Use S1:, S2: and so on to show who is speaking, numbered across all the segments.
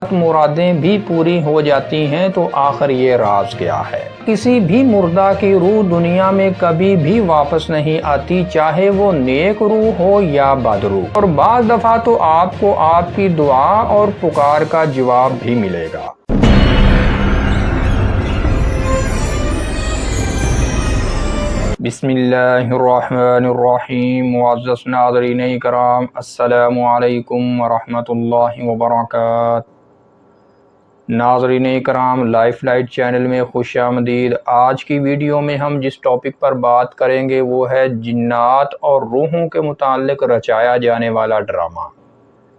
S1: मुरादें भी पूरी हो जाती हैं, तो आखिर ये राज क्या है। किसी भी मुर्दा की रूह दुनिया में कभी भी वापस नहीं आती, चाहे वो नेक रूह हो या बद रूह। और बाज़ दफ़ा तो आपको आपकी दुआ और पुकार का जवाब भी मिलेगा। बिस्मिल्लाहिर्रहमानिर्रहीम। मुअज़्ज़ज़ नाज़रीन इकराम, अस्सलामु अलैकुम वरहमतुल्लाहि वबरकातुहू। नाज़रीन इकराम, लाइफ लाइट चैनल में खुश आमदीद। आज की वीडियो में हम जिस टॉपिक पर बात करेंगे वो है जिन्नात और रूहों के मुताल्लिक़ रचाया जाने वाला ड्रामा।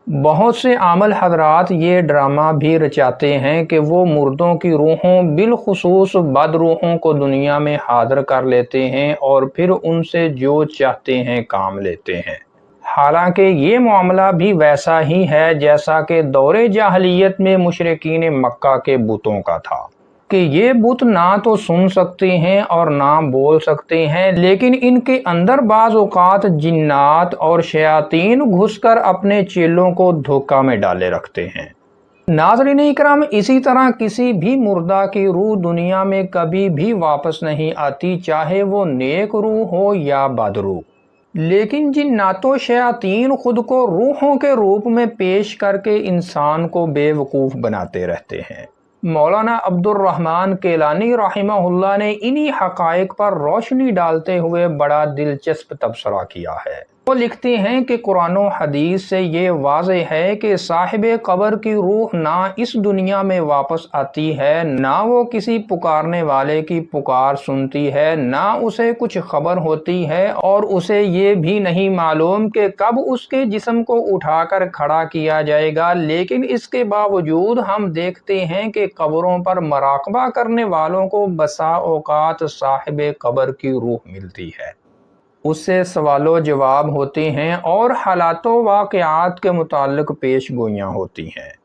S1: बहुत से आमल हजरात ये ड्रामा भी रचाते हैं कि वो मुर्दों की रूहों, बिलखुसूस बद रूहों को दुनिया में हाजिर कर लेते हैं और फिर उनसे जो चाहते हैं काम लेते हैं। हालांकि ये मामला भी वैसा ही है जैसा कि दौरे जाहलियत में मुशरिकीन मक्का के बुतों का था कि ये बुत ना तो सुन सकते हैं और ना बोल सकते हैं, लेकिन इनके अंदर बाज़ औक़ात जिन्नात और शयातीन घुसकर अपने चेलों को धोखा में डाले रखते हैं। नाज़रीन इकराम, इसी तरह किसी भी मुर्दा की रूह दुनिया में कभी भी वापस नहीं आती, चाहे वो नेक रूह हो या बद रूह। लेकिन जिन्नातो शयातीन खुद को रूहों के रूप में पेश करके इंसान को बेवकूफ़ बनाते रहते हैं। मौलाना अब्दुर्रहमान केलानी रहिमहुल्लाह ने इन्हीं हक़ाइक़ पर रोशनी डालते हुए बड़ा दिलचस्प तबसरा किया है। वो लिखते हैं कि कुरान और हदीस से ये वाज़ेह है कि साहिबे कब्र की रूह ना इस दुनिया में वापस आती है, ना वो किसी पुकारने वाले की पुकार सुनती है, ना उसे कुछ खबर होती है, और उसे ये भी नहीं मालूम कि कब उसके जिस्म को उठाकर खड़ा किया जाएगा। लेकिन इसके बावजूद हम देखते हैं कि कब्रों पर मराक़बा करने वालों को बसा औक़ात साहिबे कब्र की रूह मिलती है, उससे सवालों जवाब होते हैं और हालातों वाक़यात के मुताल्लिक़ पेश गोइयाँ होती हैं।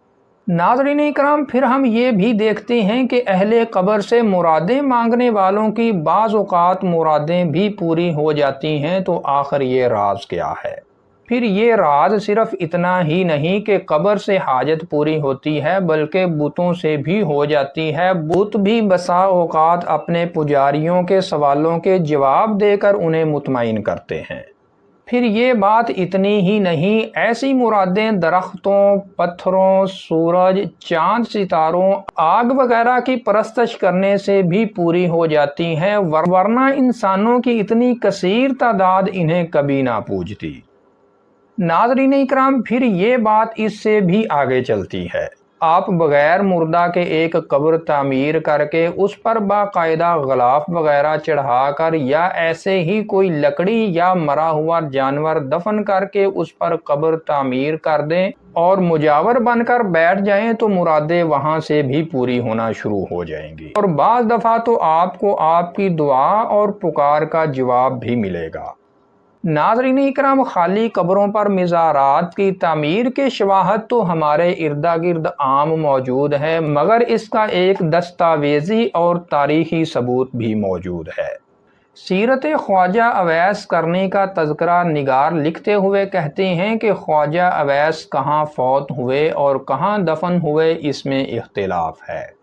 S1: नाज़रीन इकराम, फिर हम ये भी देखते हैं कि अहले कब्र से मुरादें मांगने वालों की बाज़ औक़ात मुरादें भी पूरी हो जाती हैं, तो आखिर ये राज क्या है। फिर ये राज सिर्फ इतना ही नहीं कि कब्र से हाजत पूरी होती है, बल्कि बुतों से भी हो जाती है। बुत भी बसा औक़ात अपने पुजारियों के सवालों के जवाब देकर उन्हें मुतमईन करते हैं। फिर ये बात इतनी ही नहीं, ऐसी मुरादें दरख्तों, पत्थरों, सूरज, चांद, सितारों, आग वगैरह की परस्तश करने से भी पूरी हो जाती हैं, वरना इंसानों की इतनी कसीर तादाद इन्हें कभी ना पूजती। नाज़रीन इकराम, फिर ये बात इससे भी आगे चलती है। आप बग़ैर मुर्दा के एक कब्र तामीर करके उस पर बाकायदा गलाफ वगैरह चढ़ाकर या ऐसे ही कोई लकड़ी या मरा हुआ जानवर दफन करके उस पर कब्र तामीर कर दें और मुजावर बनकर बैठ जाएं, तो मुरादें वहां से भी पूरी होना शुरू हो जाएंगी। और बाज़ दफ़ा तो आपको आपकी दुआ और पुकार का जवाब भी मिलेगा। नाज़रीन इकराम, खाली कब्रों पर मिज़ारात की तामीर के शवाहद तो हमारे इर्दा गिर्द आम मौजूद है, मगर इसका एक दस्तावेज़ी और तारीख़ी सबूत भी मौजूद है। सीरत ख्वाजा अवैस करनी का तज़किरा निगार लिखते हुए कहते हैं कि ख्वाजा अवैस कहाँ फौत हुए और कहाँ दफन हुए, इसमें इख्तिलाफ़ है।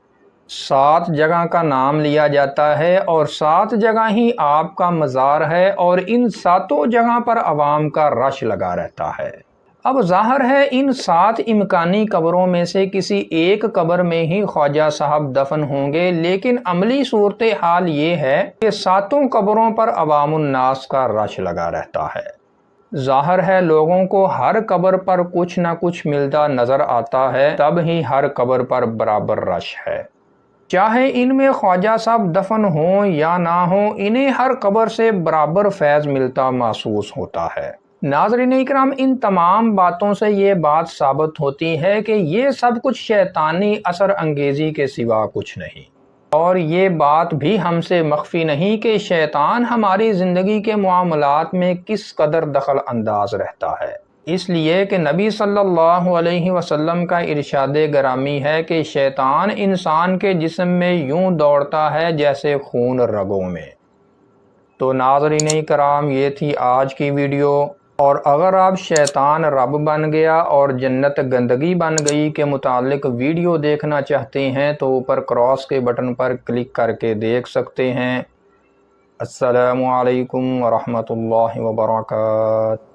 S1: 7 जगह का नाम लिया जाता है और 7 जगह ही आपका मज़ार है, और इन 7 जगह पर आवाम का रश लगा रहता है। अब ज़ाहिर है इन 7 इम्कानी कब्रों में से किसी एक कब्र में ही ख्वाजा साहब दफन होंगे, लेकिन अमली सूरत हाल ये है कि 7 कब्रों पर अवामुन्नास का रश लगा रहता है। ज़ाहिर है लोगों को हर कब्र पर कुछ न कुछ मिलता नज़र आता है, तब ही हर कब्र पर बराबर रश है। चाहे इनमें ख्वाजा साहब दफन हों या ना हों, इन्हें हर कब्र से बराबर फैज़ मिलता महसूस होता है। नाज़रीन इकराम, इन तमाम बातों से ये बात साबित होती है कि ये सब कुछ शैतानी असर अंगेज़ी के सिवा कुछ नहीं। और ये बात भी हमसे मख्फी नहीं कि शैतान हमारी ज़िंदगी के मामलात में किस कदर दखल अंदाज रहता है। इसलिए कि नबी सल्लल्लाहु अलैहि वसल्लम का इरशादे गरामी है कि शैतान इंसान के जिस्म में यूं दौड़ता है जैसे खून रगों में। तो नाज़रीन कराम, ये थी आज की वीडियो। اور اگر آپ شیطان رب بن گیا اور جنت گندگی بن گئی کے متعلق ویڈیو دیکھنا چاہتے ہیں تو اوپر کراس کے بٹن پر کلک کر کے دیکھ سکتے ہیں۔ السلام علیکم ورحمۃ اللہ وبرکاتہ۔